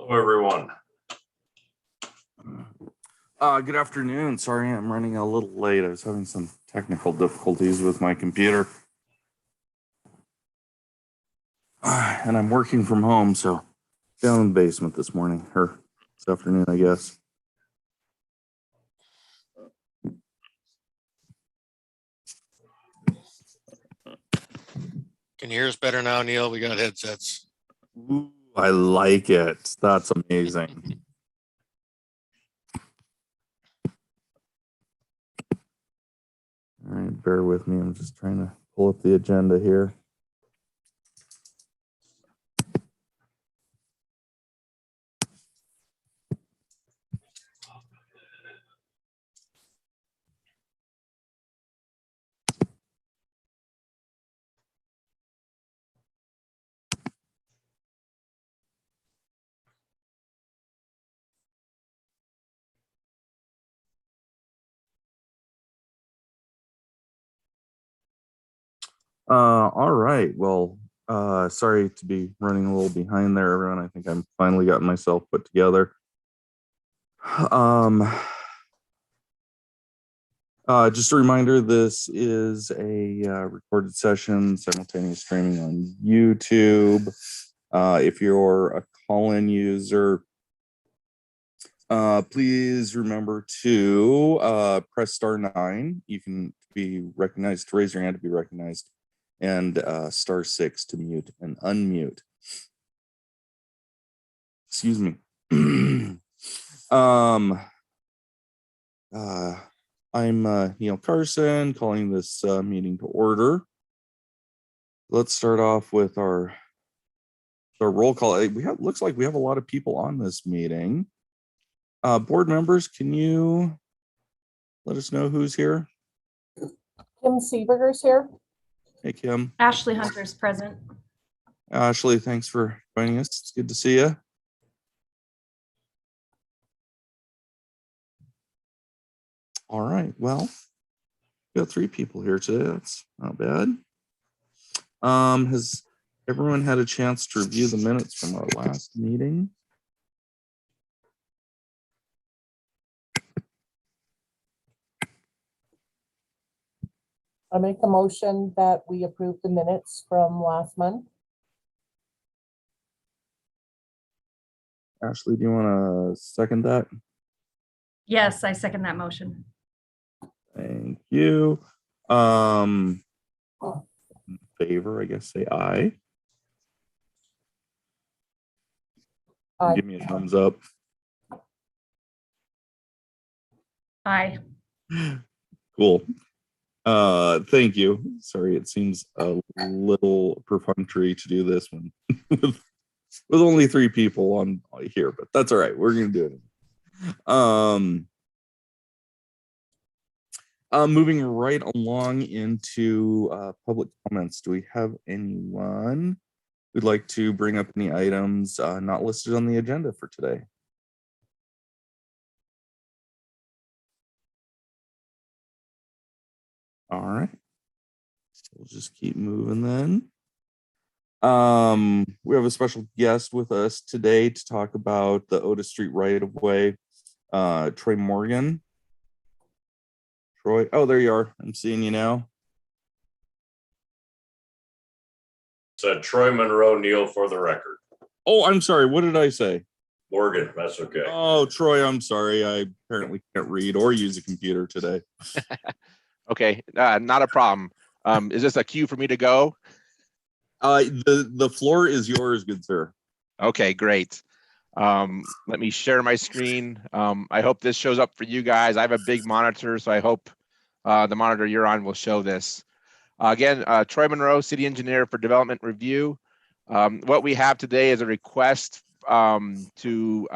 Hello, everyone. Good afternoon. Sorry, I'm running a little late. I was having some technical difficulties with my computer. And I'm working from home, so down in the basement this morning, or this afternoon, I guess. Can you hear us better now, Neil? We got headsets. Ooh, I like it. That's amazing. All right, bear with me. I'm just trying to pull up the agenda here. All right. Well, sorry to be running a little behind there, everyone. I think I'm finally got myself put together. Just a reminder, this is a recorded session, simultaneous streaming on YouTube. If you're a call-in user, please remember to press *9. You can be recognized to raise your hand to be recognized, and *6 to mute and unmute. Excuse me. I'm Neil Carson, calling this meeting to order. Let's start off with our roll call. Looks like we have a lot of people on this meeting. Board members, can you let us know who's here? Kim Seeberger's here. Hey, Kim. Ashley Hunter's present. Ashley, thanks for joining us. It's good to see you. All right. Well, we got 3 people here today. That's not bad. Has everyone had a chance to review the minutes from our last meeting? I make a motion that we approve the minutes from last month. Ashley, do you want to second that? Yes, I second that motion. Thank you. In favor, I guess, say aye. Aye. Give me a thumbs up. Aye. Cool. Thank you. Sorry, it seems a little perfunctory to do this one with only 3 people on here, but that's all right. We're gonna do it. Moving right along into public comments. Do we have anyone who'd like to bring up any items not listed on the agenda for today? All right. We'll just keep moving then. We have a special guest with us today to talk about the Otis Street right-of-way. Troy Morgan. Troy, oh, there you are. I'm seeing you now. Said Troy Monroe, Neil, for the record. Oh, I'm sorry. What did I say? Morgan, that's okay. Oh, Troy, I'm sorry. I apparently can't read or use a computer today. Okay, not a problem. Is this a cue for me to go? The floor is yours, good sir. Okay, great. Let me share my screen. I hope this shows up for you guys. I have a big monitor, so I hope the monitor you're on will show this. Again, Troy Monroe, City Engineer for Development Review. What we have today is a request to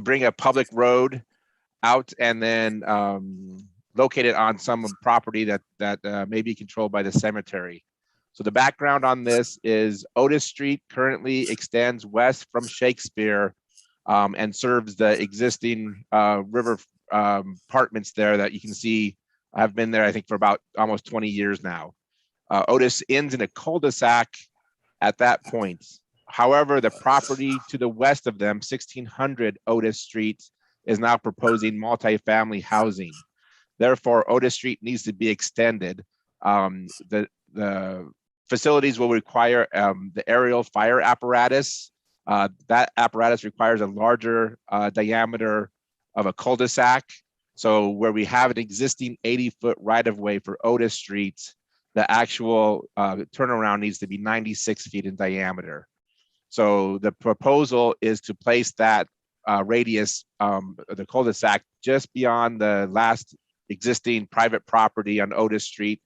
bring a public road out and then locate it on some property that may be controlled by the cemetery. So the background on this is Otis Street currently extends west from Shakespeare and serves the existing river apartments there that you can see. I've been there, I think, for about almost 20 years now. Otis ends in a cul-de-sac at that point. However, the property to the west of them, 1600 Otis Street, is now proposing multifamily housing. Therefore, Otis Street needs to be extended. The facilities will require the aerial fire apparatus. That apparatus requires a larger diameter of a cul-de-sac. So where we have an existing 80-foot right-of-way for Otis Street, the actual turnaround needs to be 96 feet in diameter. So the proposal is to place that radius, the cul-de-sac, just beyond the last existing private property on Otis Street.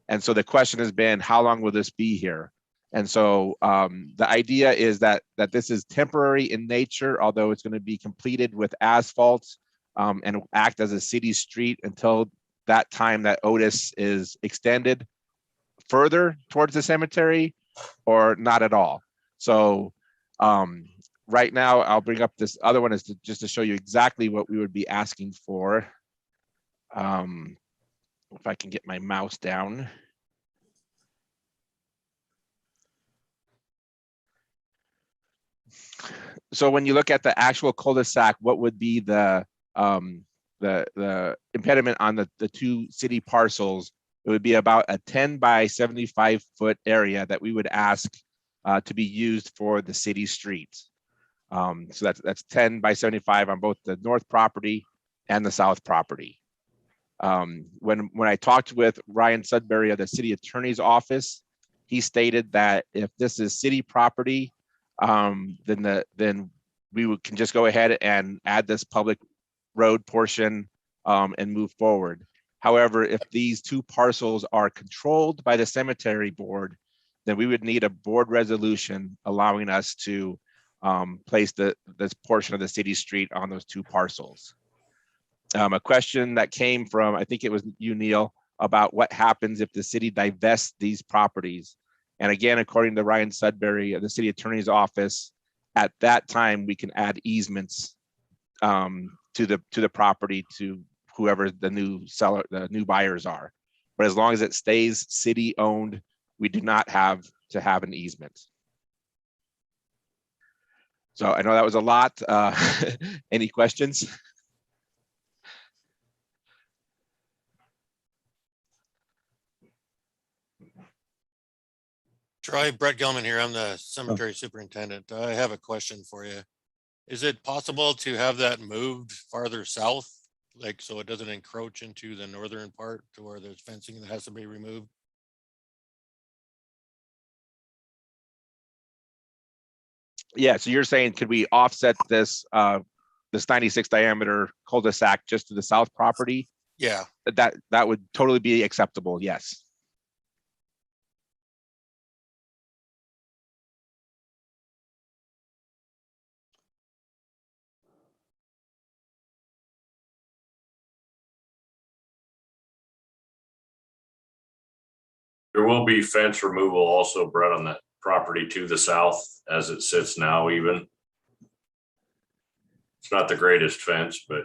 And so the question has been, how long will this be here? And so the idea is that this is temporary in nature, although it's going to be completed with asphalt and act as a city street until that time that Otis is extended further towards the cemetery, or not at all. So right now, I'll bring up this other one just to show you exactly what we would be asking for. If I can get my mouse down. So when you look at the actual cul-de-sac, what would be the impediment on the two city parcels? It would be about a 10 by 75 foot area that we would ask to be used for the city street. So that's 10 by 75 on both the north property and the south property. When I talked with Ryan Sudbury of the city attorney's office, he stated that if this is city property, then we can just go ahead and add this public road portion and move forward. However, if these two parcels are controlled by the cemetery board, then we would need a board resolution allowing us to place this portion of the city street on those two parcels. A question that came from, I think it was you, Neil, about what happens if the city divests these properties. And again, according to Ryan Sudbury of the city attorney's office, at that time we can add easements to the property to whoever the new seller, the new buyers are. But as long as it stays city owned, we do not have to have an easement. So I know that was a lot. Any questions? Troy, Brett Gilman here. I'm the cemetery superintendent. I have a question for you. Is it possible to have that moved farther south, like so it doesn't encroach into the northern part to where there's fencing that has to be removed? Yeah, so you're saying, could we offset this 96 diameter cul-de-sac just to the south property? Yeah. That would totally be acceptable, yes. There will be fence removal also, Brett, on that property to the south as it sits now even. It's not the greatest fence, but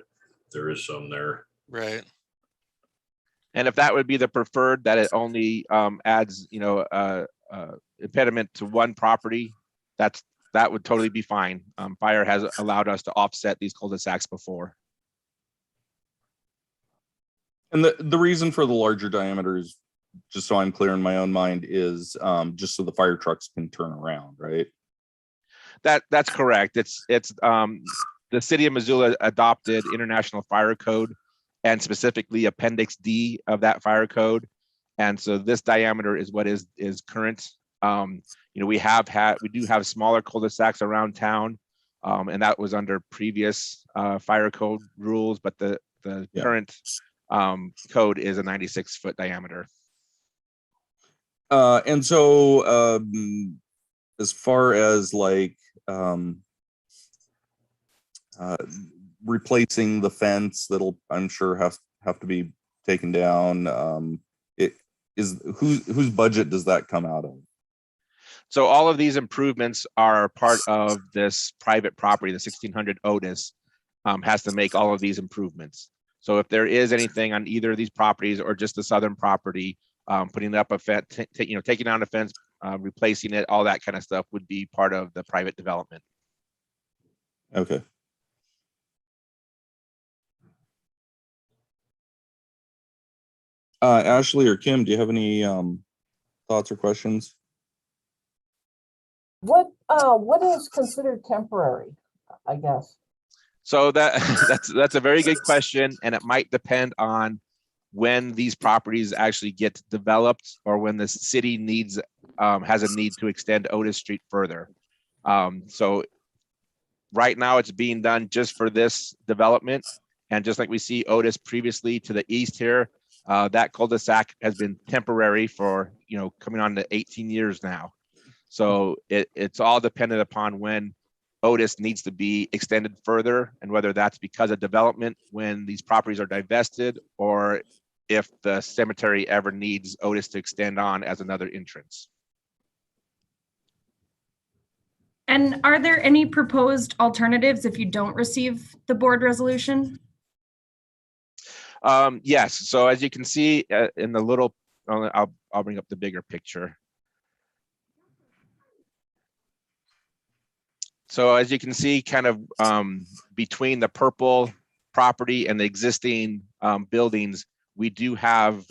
there is some there. Right. And if that would be the preferred, that it only adds, impediment to one property, that would totally be fine. Fire has allowed us to offset these cul-de-sacs before. And the reason for the larger diameter is, just so I'm clear in my own mind, is just so the fire trucks can turn around, right? That's correct. It's the city of Missoula adopted International Fire Code, and specifically Appendix D of that fire code. And so this diameter is what is current. We do have smaller cul-de-sacs around town, and that was under previous fire code rules, but the current code is a 96-foot diameter. And so as far as like replacing the fence that'll, I'm sure, have to be taken down, whose budget does that come out of? So all of these improvements are part of this private property. The 1600 Otis has to make all of these improvements. So if there is anything on either of these properties or just the southern property, putting up a fence, taking down a fence, replacing it, all that kind of stuff would be part of the private development. Okay. Ashley or Kim, do you have any thoughts or questions? What is considered temporary, I guess? So that's a very good question, and it might depend on when these properties actually get developed or when the city needs has a need to extend Otis Street further. So right now it's being done just for this development, and just like we see Otis previously to the east here, that cul-de-sac has been temporary for coming on to 18 years now. So it's all dependent upon when Otis needs to be extended further, and whether that's because of development when these properties are divested, or if the cemetery ever needs Otis to extend on as another entrance. And are there any proposed alternatives if you don't receive the board resolution? Yes. So as you can see in the little, I'll bring up the bigger picture. So as you can see, kind of between the purple property and the existing buildings, we do have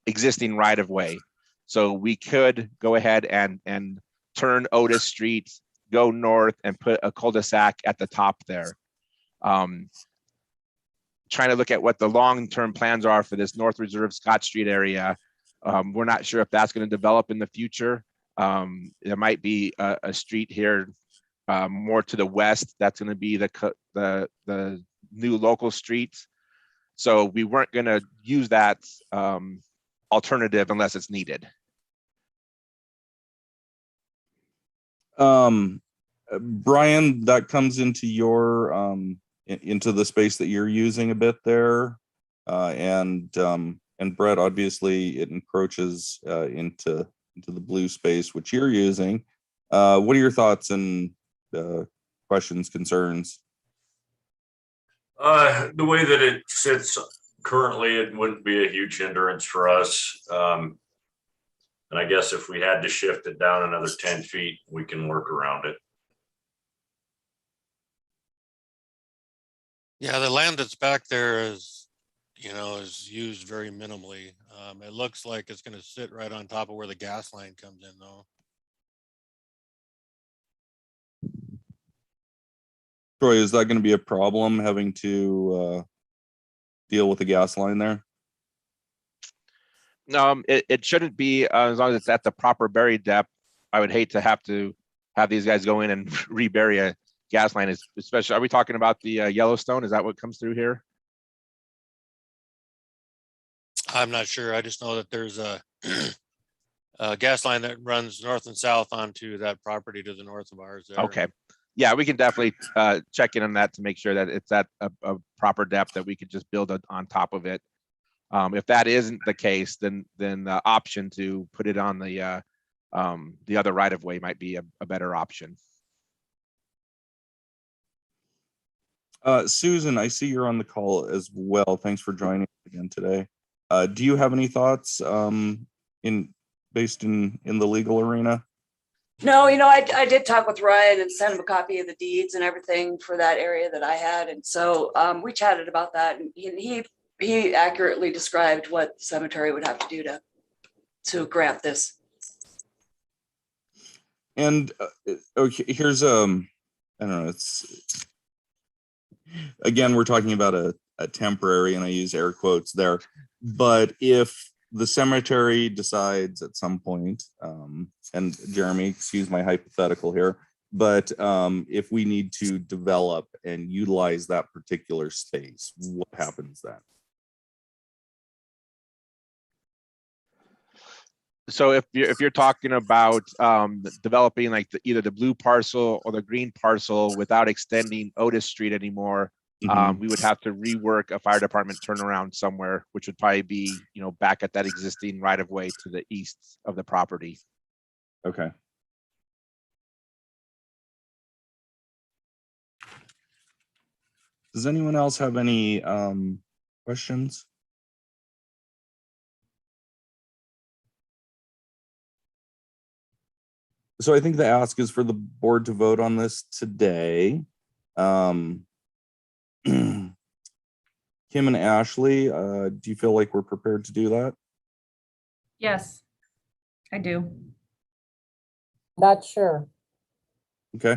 existing right of way. So we could go ahead and turn Otis Street, go north, and put a cul-de-sac at the top there. Trying to look at what the long-term plans are for this North Reserve Scott Street area. We're not sure if that's going to develop in the future. There might be a street here more to the west that's going to be the new local street. So we weren't going to use that alternative unless it's needed. Brian, that comes into your into the space that you're using a bit there, and Brett, obviously it encroaches into the blue space which you're using. What are your thoughts and questions, concerns? The way that it sits currently, it wouldn't be a huge hindrance for us. And I guess if we had to shift it down another 10 feet, we can work around it. Yeah, the land that's back there is used very minimally. It looks like it's going to sit right on top of where the gas line comes in, though. Troy, is that going to be a problem having to deal with the gas line there? No, it shouldn't be, as long as it's at the proper bury depth. I would hate to have these guys go in and rebury a gas line, especially. Are we talking about the Yellowstone? Is that what comes through here? I'm not sure. I just know that there's a gas line that runs north and south onto that property to the north of ours there. Okay. Yeah, we can definitely check in on that to make sure that it's at a proper depth that we could just build on top of it. If that isn't the case, then the option to put it on the other right of way might be a better option. Susan, I see you're on the call as well. Thanks for joining again today. Do you have any thoughts based in the legal arena? No, I did talk with Ryan and sent him a copy of the deeds and everything for that area that I had. And so we chatted about that, and he accurately described what the cemetery would have to do to grant this. And okay, here's I don't know, it's again, we're talking about a temporary, and I use air quotes there, but if the cemetery decides at some point, and Jeremy, excuse my hypothetical here, but if we need to develop and utilize that particular space, what happens then? So if you're talking about developing like either the blue parcel or the green parcel without extending Otis Street anymore, we would have to rework a fire department turnaround somewhere, which would probably be back at that existing right of way to the east of the property. Okay. Does anyone else have any questions? So I think the ask is for the board to vote on this today. Kim and Ashley, do you feel like we're prepared to do that? Yes, I do. Not sure. Okay.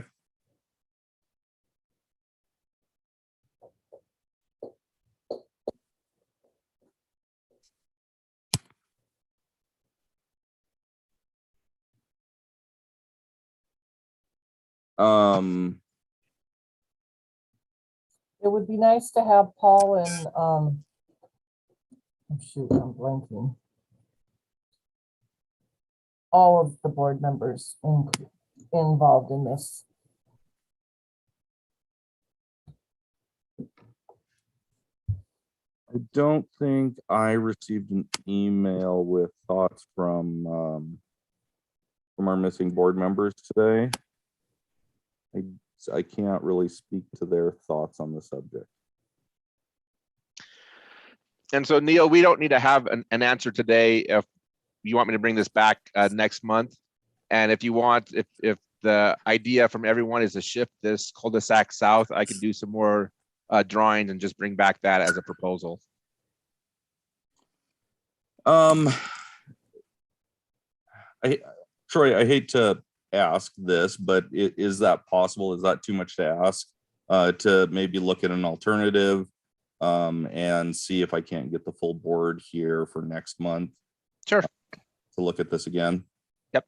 It would be nice to have Paul and, oh, shoot, I'm blanking. All of the board members involved in this. I don't think I received an email with thoughts from our missing board members today. I can't really speak to their thoughts on the subject. And so Neil, we don't need to have an answer today. If you want me to bring this back next month, and if you want, if the idea from everyone is to shift this cul-de-sac south, I can do some more drawings and just bring back that as a proposal. Troy, I hate to ask this, but is that possible? Is that too much to ask? To maybe look at an alternative and see if I can't get the full board here for next month. Sure. To look at this again. Yep.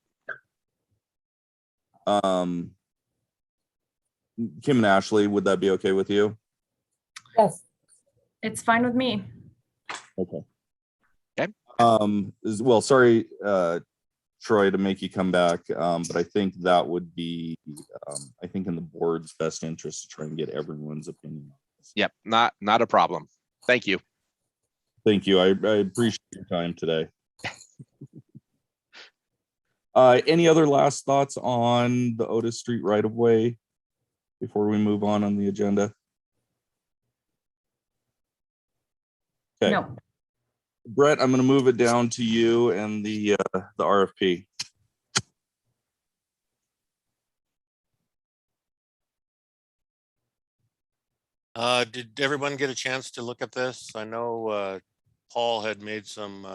Kim and Ashley, would that be okay with you? Yes, It's fine with me. Okay. Okay. Well, sorry, Troy, to make you come back, but I think that would be, I think in the board's best interest to try and get everyone's opinion. Yep, not a problem. Thank you. Thank you. I appreciate your time today. Any other last thoughts on the Otis Street right of way before we move on the agenda? Okay. No. Brett, I'm going to move it down to you and the RFP. Did everyone get a chance to look at this? I know Paul had made some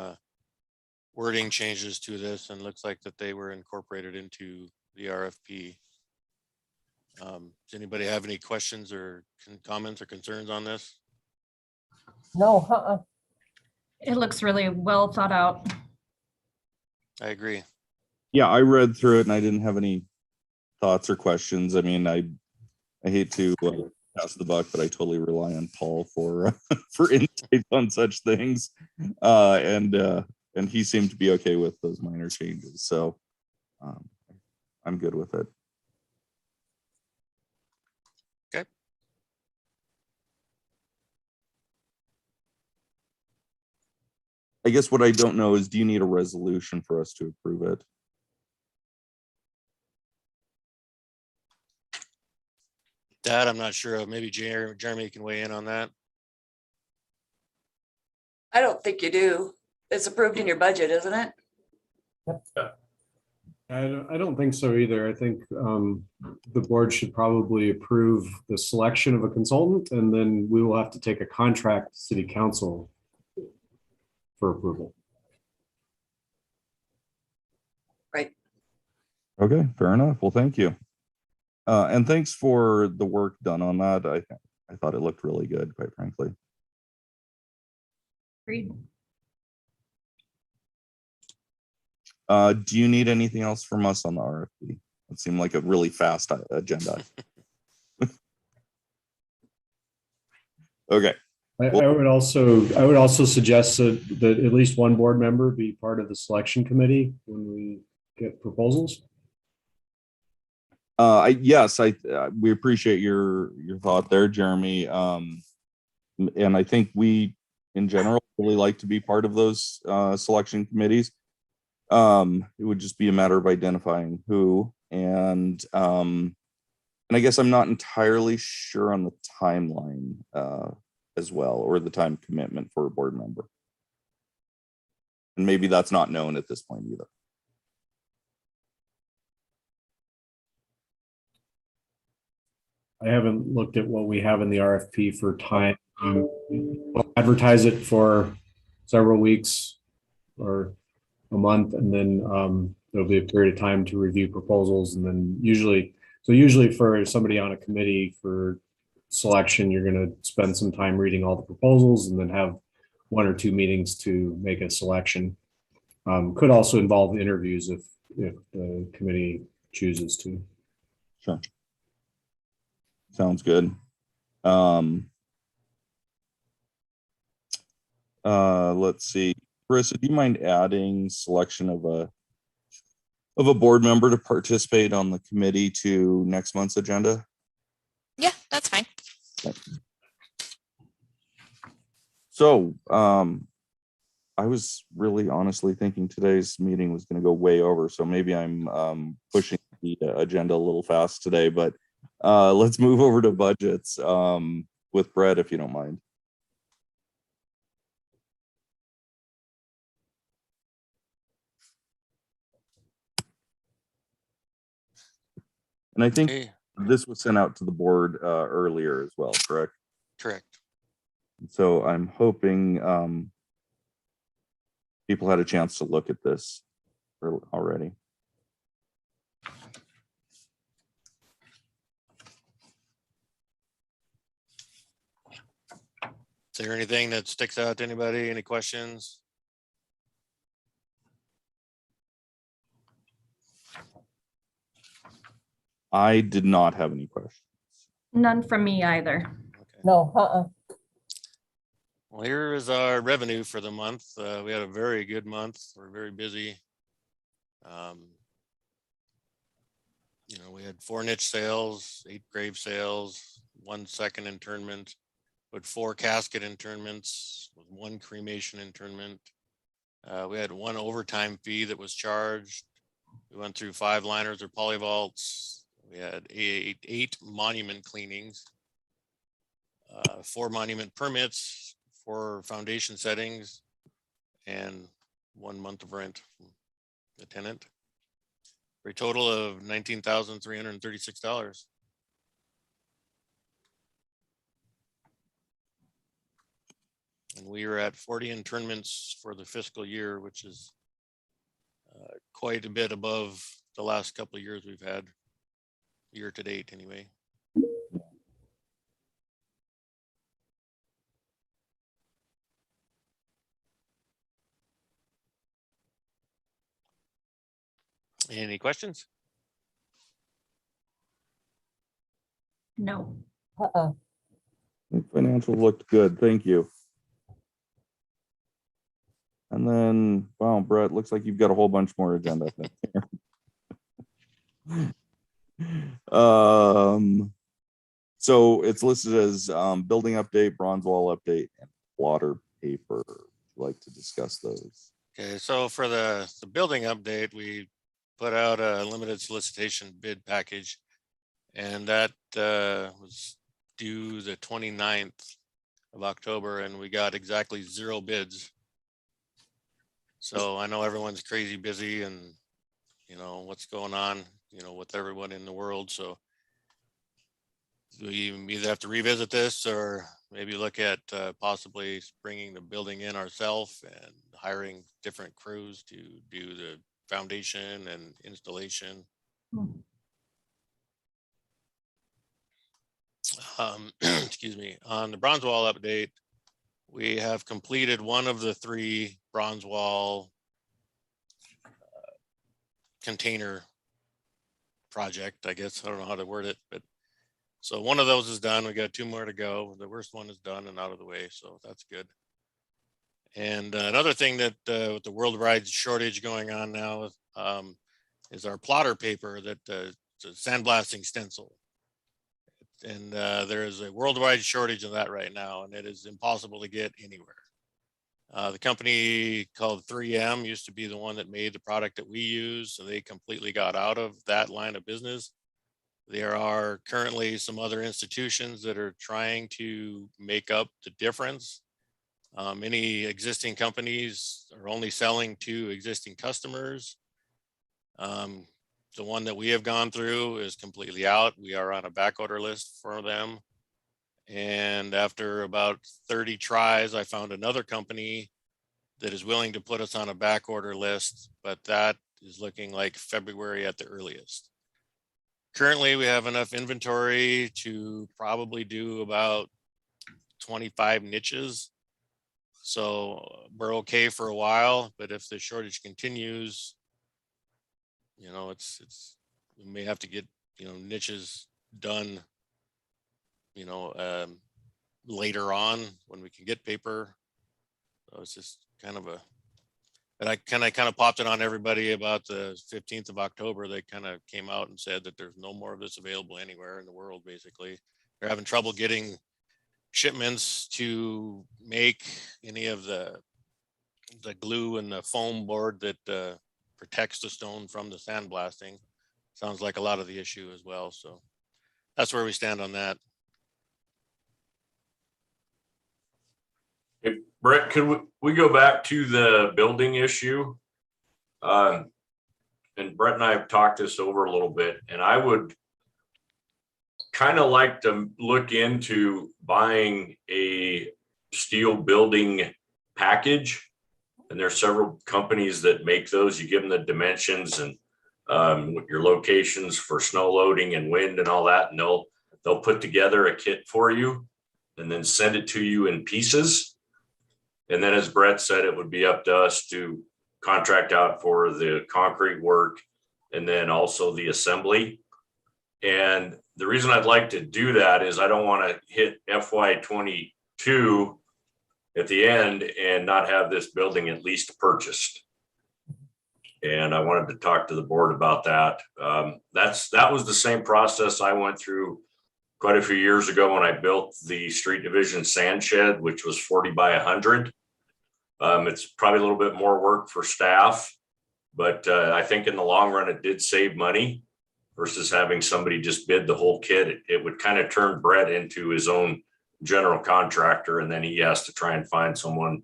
wording changes to this, and looks like that they were incorporated into the RFP. Does anybody have any questions or comments or concerns on this? no, It looks really well thought out. I agree. Yeah, I read through it and I didn't have any thoughts or questions. I mean, I hate to pass the buck, but I totally rely on Paul for for insight on such things, and he seemed to be okay with those minor changes. So I'm good with it. Okay. I guess what I don't know is, do you need a resolution for us to approve it? That I'm not sure of. Maybe Jeremy can weigh in on that. I don't think you do. It's approved in your budget, isn't it? I don't think so either. I think the board should probably approve the selection of a consultant, and then we will have to take a contract to city council for approval. Right. Okay, fair enough. Well, thank you. And thanks for the work done on that. I thought it looked really good, quite frankly. Agreed. Do you need anything else from us on the RFP? It seemed like a really fast agenda. Okay. I would also suggest that at least one board member be part of the selection committee when we get proposals. Yes, we appreciate your thought there, Jeremy. And I think we, in general, really like to be part of those selection committees. It would just be a matter of identifying who, and I guess I'm not entirely sure on the timeline as well, or the time commitment for a board member. And maybe that's not known at this point either. I haven't looked at what we have in the RFP for time. We'll advertise it for several weeks or a month, and then there'll be a period of time to review proposals, and then usually for somebody on a committee for selection, you're going to spend some time reading all the proposals and then have 1 or 2 meetings to make a selection. Could also involve interviews if the committee chooses to. Sure. Sounds good. Let's see. Carissa, do you mind adding selection of a board member to participate on the committee to next month's agenda? Yeah, that's fine. So, I was really honestly thinking today's meeting was going to go way over, so maybe I'm pushing the agenda a little fast today, but let's move over to budgets with Brett, if you don't mind. And I think Okay, this was sent out to the board earlier as well, correct? correct. So I'm hoping people had a chance to look at this already. Is there anything that sticks out to anybody? Any questions? I did not have any questions. None from me either. Okay. No, Well, here is our revenue for the month. We had a very good month. We're very busy. We had 4 niche sales, 8 grave sales, 1 second internment, with 4 casket internments, with 1 cremation internment. We had 1 overtime fee that was charged. We went through 5 liners or polyvaults. We had 8 monument cleanings, 4 monument permits, 4 foundation settings, and 1 month of rent from the tenant, for a total of $19,336. And we are at 40 internments for the fiscal year, which is quite a bit above the last couple of years we've had, year to date anyway. Any questions? No. I think financial looked good. Thank you. And then, wow, Brett, looks like you've got a whole bunch more agenda. So it's listed as building update, bronze wall update, and water paper. Would you like to discuss those? Okay, so for the building update, we put out a limited solicitation bid package, and that was due the 29th of October, and we got exactly 0 bids. So I know everyone's crazy busy, and what's going on, with everyone in the world. So we either have to revisit this or maybe look at possibly bringing the building in ourselves and hiring different crews to do the foundation and installation. Excuse me. On the bronze wall update, we have completed 1 of the 3 bronze wall container project, I guess. I don't know how to word it, but so 1 of those is done. We got 2 more to go. The worst one is done and out of the way, so that's good. And another thing that with the worldwide shortage going on now is our plotter paper, that it's a sandblasting stencil. And there is a worldwide shortage of that right now, and it is impossible to get anywhere. The company called 3M used to be the one that made the product that we use, so they completely got out of that line of business. There are currently some other institutions that are trying to make up the difference. Many existing companies are only selling to existing customers. The one that we have gone through is completely out. We are on a back order list for them. And after about 30 tries, I found another company that is willing to put us on a back order list, but that is looking like February at the earliest. Currently, we have enough inventory to probably do about 25 niches. So we're okay for a while, but if the shortage continues, you know, we may have to get, you know, niches done, you know, later on when we can get paper. So it's just kind of and I kind of popped it on everybody about the 15th of October. They kind of came out and said that there's no more of this available anywhere in the world. Basically, they're having trouble getting shipments to make any of the glue and the foam board that protects the stone from the sandblasting. Sounds like a lot of the issue as well. So that's where we stand on that. Hey, Brett, could we go back to the building issue? And Brett and I have talked this over a little bit, and I would kind of like to look into buying a steel building package. And there's several companies that make those. You give them the dimensions and your locations for snow loading and wind and all that, and they'll put together a kit for you and then send it to you in pieces. And then, as Brett said, it would be up to us to contract out for the concrete work and then also the assembly. And the reason I'd like to do that is I don't want to hit FY22 at the end and not have this building at least purchased. And I wanted to talk to the board about that. That was the same process I went through quite a few years ago when I built the street division sand shed, which was 40 by 100. It's probably a little bit more work for staff, but I think in the long run, it did save money versus having somebody just bid the whole kit. It would kind of turn Brett into his own general contractor, and then he has to try and find someone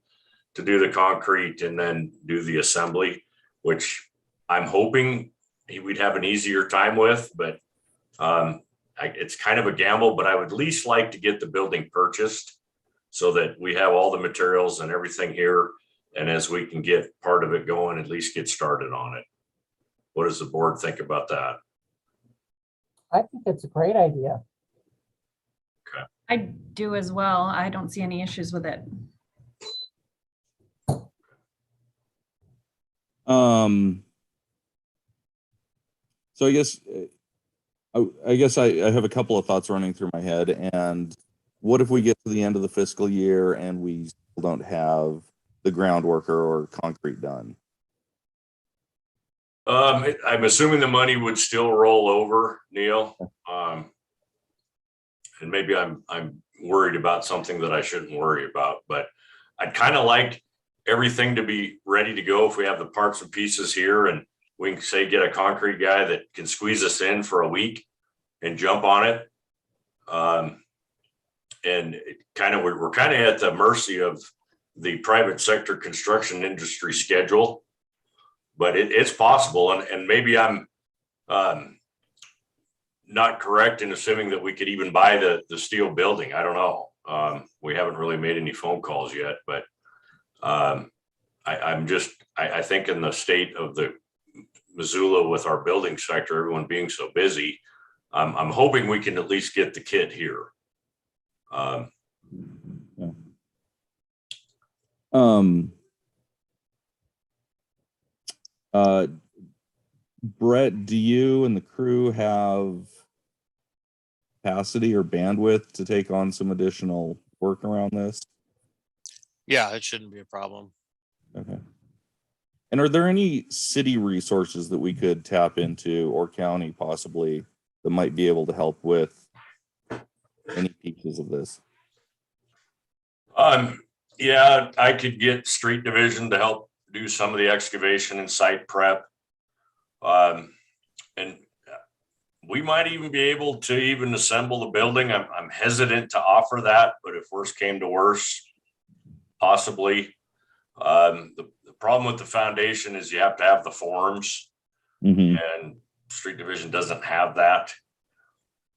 to do the concrete and then do the assembly, which I'm hoping we'd have an easier time with, but it's kind of a gamble. But I would at least like to get the building purchased so that we have all the materials and everything here, and as we can get part of it going, at least get started on it. What does the board think about that? I think it's a great idea. I do as well. I don't see any issues with it. So I guess I have a couple of thoughts running through my head. And what if we get to the end of the fiscal year and we still don't have the groundwork or concrete done? I'm assuming the money would still roll over, Neil. And maybe I'm worried about something that I shouldn't worry about, but I'd kind of like everything to be ready to go if we have the parts and pieces here, and we can say get a concrete guy that can squeeze us in for a week and jump on it. And we're kind of at the mercy of the private sector construction industry schedule, but it's possible. And maybe I'm not correct in assuming that we could even buy the steel building. I don't know. We haven't really made any phone calls yet, but I think in the state of the Missoula with our building sector, everyone being so busy, I'm hoping we can at least get the kit here. Brett, do you and the crew have capacity or bandwidth to take on some additional work around this? Yeah, it shouldn't be a problem. Okay. And are there any city resources that we could tap into, or county possibly, that might be able to help with any pieces of this? Yeah, I could get street division to help do some of the excavation and site prep. And we might even be able to even assemble the building. I'm hesitant to offer that, but if worse came to worse, possibly. The problem with the foundation is you have to have the forms, and street division doesn't have that.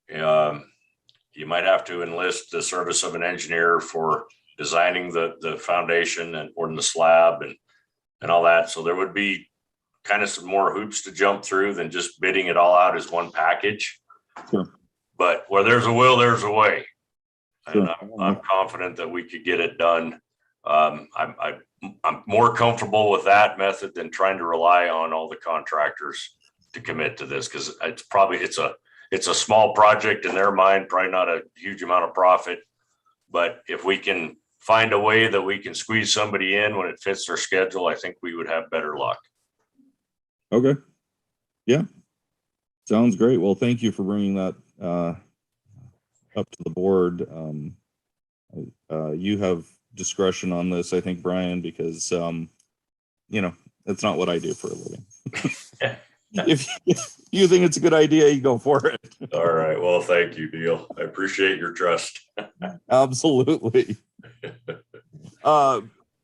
You might have to enlist the service of an engineer for designing the foundation and or the slab and all that. So there would be kind of some more hoops to jump through than just bidding it all out as one package. Sure. But where there's a will, there's a way. And Sure. I'm confident that we could get it done. I'm more comfortable with that method than trying to rely on all the contractors to commit to this, because it's a small project in their mind, probably not a huge amount of profit. But if we can find a way that we can squeeze somebody in when it fits their schedule, I think we would have better luck. Okay. Yeah. Sounds great. Well, thank you for bringing that up to the board. You have discretion on this, I think, Brian, because it's not what I do for a living. If you think it's a good idea, you go for it. All right. Well, thank you, Neil. I appreciate your trust. Absolutely.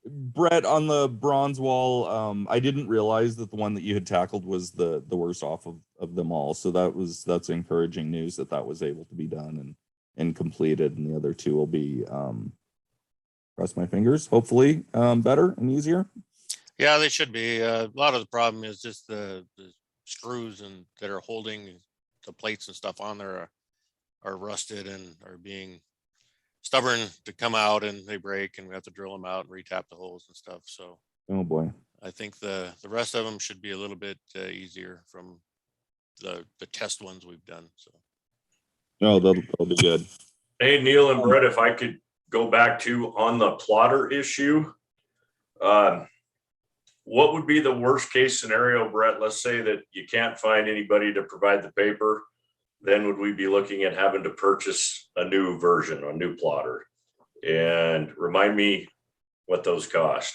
Brett, on the bronze wall, I didn't realize that the one that you had tackled was the worst off of them all. So that's encouraging news that was able to be done and completed, and the other two will be cross my fingers, hopefully better and easier. Yeah, they should be. A lot of the problem is just the screws that are holding the plates and stuff on there are rusted and are being stubborn to come out, and they break, and we have to drill them out and retap the holes and stuff. So Oh boy. I think the rest of them should be a little bit easier from the test ones we've done. So No, that'll be good. Hey, Neil and Brett, if I could go back to on the plotter issue, what would be the worst case scenario, Brett? Let's say that you can't find anybody to provide the paper. Then would we be looking at having to purchase a new version, a new plotter? And remind me what those cost.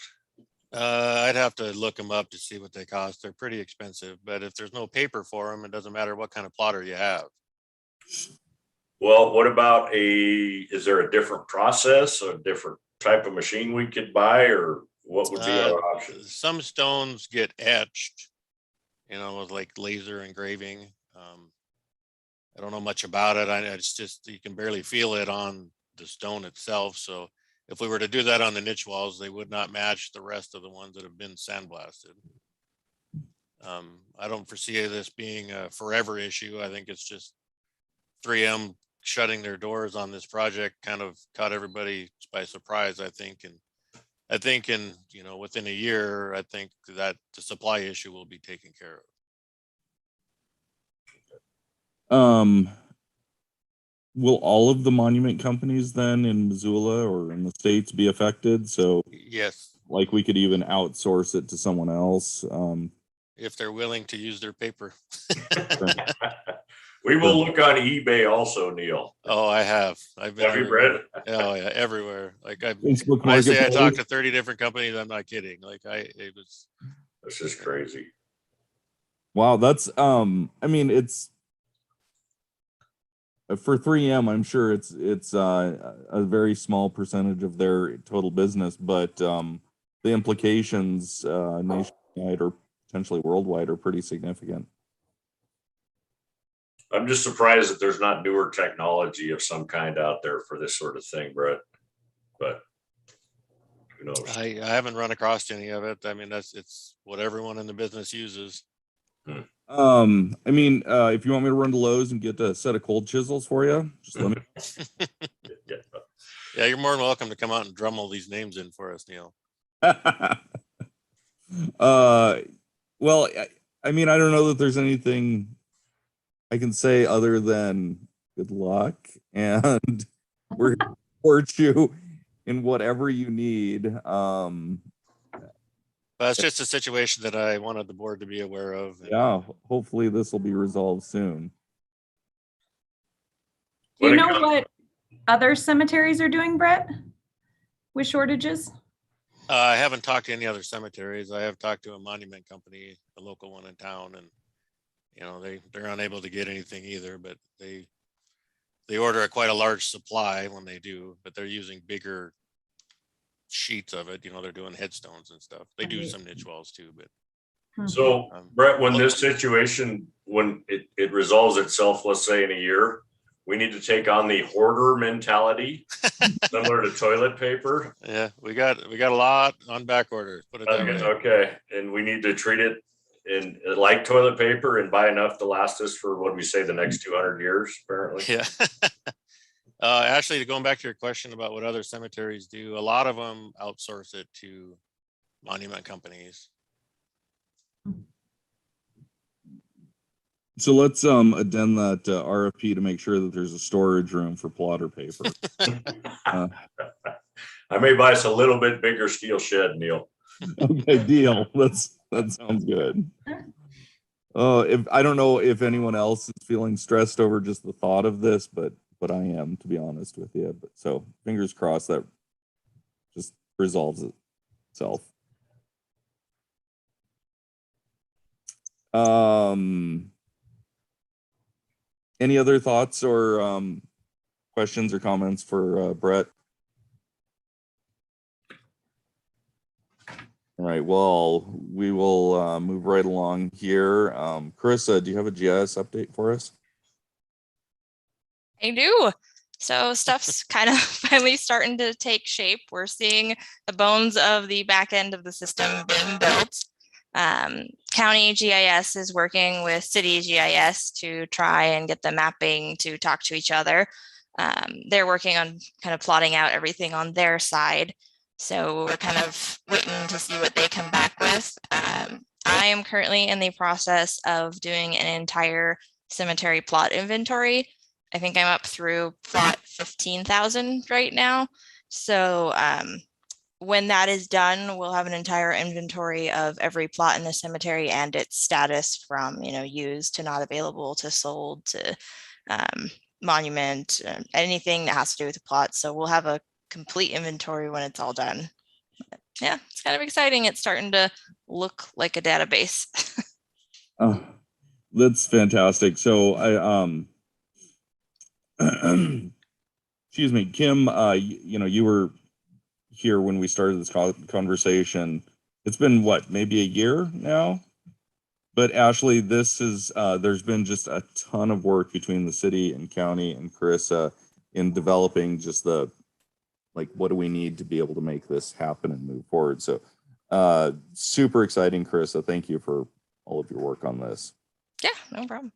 I'd have to look them up to see what they cost. They're pretty expensive, but if there's no paper for them, it doesn't matter what kind of plotter you have. Well, what about is there a different process, a different type of machine we could buy, or what would be our options? Some stones get etched, with like laser engraving. I don't know much about it. It's just, you can barely feel it on the stone itself. So if we were to do that on the niche walls, they would not match the rest of the ones that have been sandblasted. I don't foresee this being a forever issue. I think it's just 3M shutting their doors on this project kind of caught everybody by surprise, I think. And I think within a year, I think that the supply issue will be taken care of. Will all of the monument companies then in Missoula or in the States be affected? So Yes, like we could even outsource it to someone else. if they're willing to use their paper. We will look on eBay also, Neil. Oh, I've been Have you, everywhere. Brett? Oh yeah, everywhere. Like Facebook when I say I Marketplace. talked to 30 different companies, I'm not kidding. Like it was. This is crazy. Wow, that's it's for 3M. I'm sure it's a very small percentage of their total business, but the implications nationwide or potentially worldwide are pretty significant. I'm just surprised that there's not newer technology of some kind out there for this sort of thing, Brett. But who knows? I haven't run across any of it. I mean, it's what everyone in the business uses. If you want me to run to Lowe's and get a set of cold chisels for you, just let me. Yeah, you're more than welcome to come out and drum all these names in for us, Neil. Well, I don't know that there's anything I can say other than good luck, and we're here to support you in whatever you need. But it's just a situation that I wanted the board to be aware of. Yeah, hopefully this will be resolved soon. Do you know what other cemeteries are doing, Brett, with shortages? I haven't talked to any other cemeteries. I have talked to a monument company, a local one in town, and they're unable to get anything either, but they order quite a large supply when they do, but they're using bigger sheets of it. They're doing headstones and stuff. They do some niche walls too, but So Brett, when this situation, when it resolves itself, let's say in a year, we need to take on the hoarder mentality, similar to toilet paper. Yeah, we got a lot on back order. Put it that way. Okay, and we need to treat it in like toilet paper and buy enough to last us for what we say the next 200 years, apparently. Yeah. Ashley, going back to your question about what other cemeteries do, a lot of them outsource it to monument companies. So let's addend that RFP to make sure that there's a storage room for plotter paper. I may buy us a little bit bigger steel shed, Neil. Okay, deal. That sounds good. If I don't know if anyone else is feeling stressed over just the thought of this, but I am, to be honest with you. But so fingers crossed that just resolves itself. Any other thoughts or questions or comments for Brett? All right, well, we will move right along here. Carissa, do you have a GIS update for us? I do. So stuff's kind of finally starting to take shape. We're seeing the bones of the back end of the system being built. County GIS is working with city GIS to try and get the mapping to talk to each other. They're working on kind of plotting out everything on their side. So we're kind of waiting to see what they come back with. I am currently in the process of doing an entire cemetery plot inventory. I think I'm up through plot 15,000 right now. So when that is done, we'll have an entire inventory of every plot in the cemetery and its status from, used to not available to sold to monument, anything that has to do with the plot. So we'll have a complete inventory when it's all done. But yeah, it's kind of exciting. It's starting to look like a database. Oh, that's fantastic. So I excuse me, Kim, you were here when we started this conversation. It's been what, maybe a year now? But Ashley, this is there's been just a ton of work between the city and county and Carissa in developing just what do we need to be able to make this happen and move forward. So super exciting, Carissa. Thank you for all of your work on this. Yeah, no problem.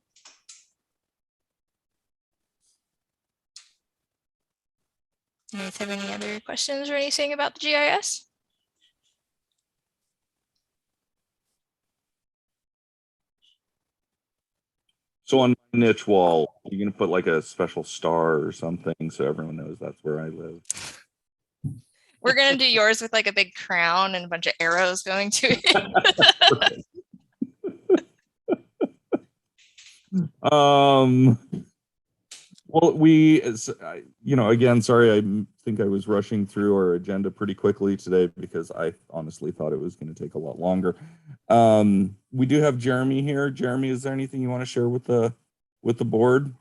You guys have any other questions or anything about the GIS? So on my niche wall, you're going to put like a special star or something so everyone knows that's where I live. We're going to do yours with like a big crown and a bunch of arrows going to it. Well, again, sorry, I think I was rushing through our agenda pretty quickly today because I honestly thought it was going to take a lot longer. We do have Jeremy here. Jeremy, is there anything you want to share with the board?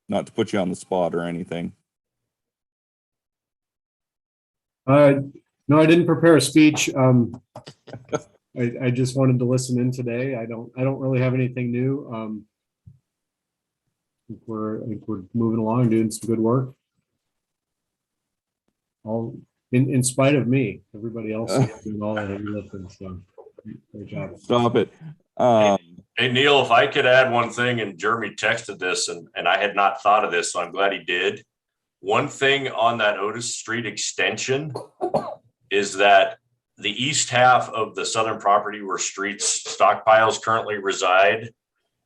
Not to put you on the spot or anything. No, I didn't prepare a speech. I just wanted to listen in today. I don't really have anything new. I think we're moving along, doing some good work. All in spite of me, everybody else is doing all the heavy lifting. So great job. Stop it. Hey, Neil, if I could add one thing, and Jeremy texted this and I had not thought of this, so I'm glad he did. One thing on that Otis Street extension is that the east half of the southern property where streets stockpiles currently reside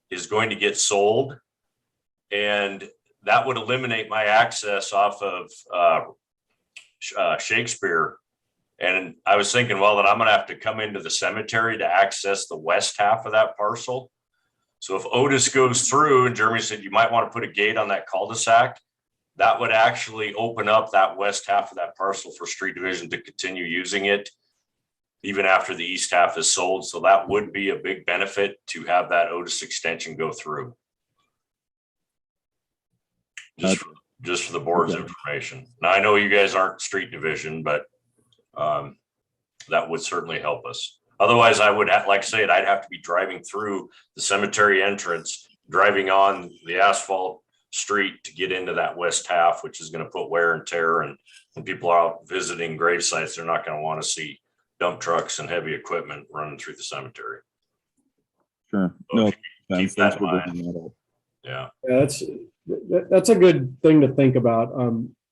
is going to get sold. And that would eliminate my access off of Shakespeare. And I was thinking, well, that I'm going to have to come into the cemetery to access the west half of that parcel. So if Otis goes through, and Jeremy said you might want to put a gate on that cul-de-sac, that would actually open up that west half of that parcel for street division to continue using it even after the east half is sold. So that would be a big benefit to have that Otis extension go through. Just for the board's information. Now, I know you guys aren't street division, but that would certainly help us. Otherwise, I would have, like I said, I'd have to be driving through the cemetery entrance, driving on the asphalt street to get into that west half, which is going to put wear and tear. And when people are out visiting grave sites, they're not going to want to see dump trucks and heavy equipment running through the cemetery. Sure. So No, if you keep thanks that for in mind. bringing that up. Yeah. Yeah, that's a good thing to think about.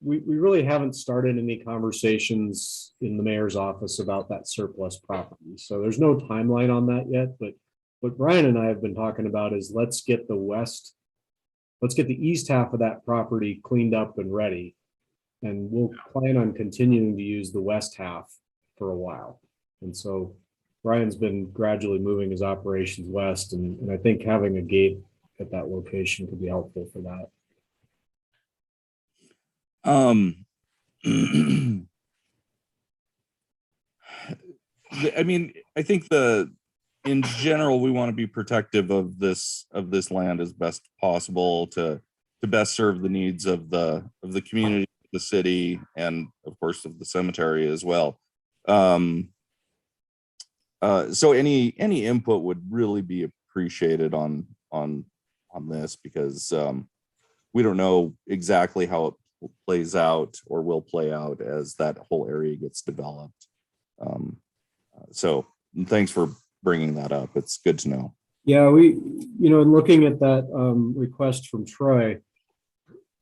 We really haven't started any conversations in the mayor's office about that surplus property. So there's no timeline on that yet, but what Brian and I have been talking about is let's get the east half of that property cleaned up and ready. And we'll plan on continuing to use the west half for a while. And so Brian's been gradually moving his operations west, and I think having a gate at that location could be helpful for that. I mean, I think in general, we want to be protective of this land as best possible to best serve the needs of the community, the city, and of course of the cemetery as well. So any input would really be appreciated on this, because we don't know exactly how it plays out or will play out as that whole area gets developed. So thanks for bringing that up. It's good to know. Yeah, in looking at that request from Troy,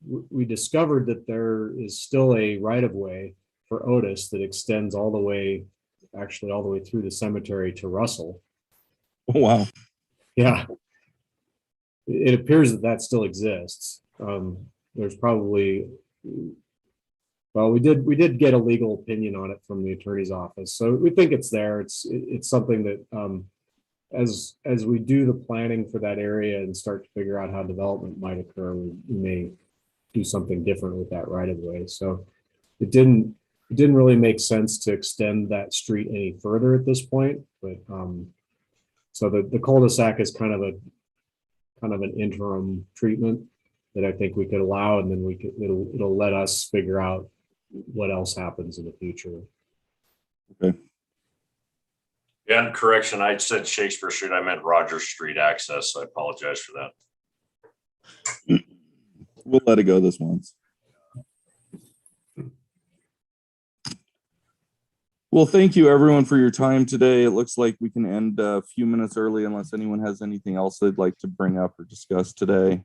we discovered that there is still a right-of-way for Otis that extends all the way through the cemetery to Russell. Wow. Yeah. It appears that still exists. There's probably, well, we did get a legal opinion on it from the attorney's office. So we think it's there. It's something that as we do the planning for that area and start to figure out how development might occur, we may do something different with that right of way. So it didn't really make sense to extend that street any further at this point. But so the cul-de-sac is kind of an interim treatment that I think we could allow, and then it'll let us figure out what else happens in the future. Okay. Yeah, and correction, I said Shakespeare Street, I meant Rogers Street access. I apologize for that. We'll let it go this once. Well, thank you everyone for your time today. It looks like we can end a few minutes early unless anyone has anything else they'd like to bring up or discuss today.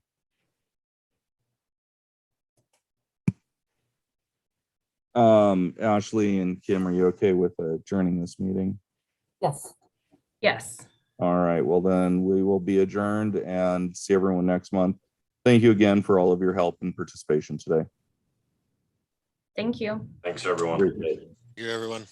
Ashley and Kim, are you okay with adjourning this meeting? Yes. Yes. All right, well then we will be adjourned and see everyone next month. Thank you again for all of your help and participation today. Thank you. Thanks, everyone. Great day. You, everyone.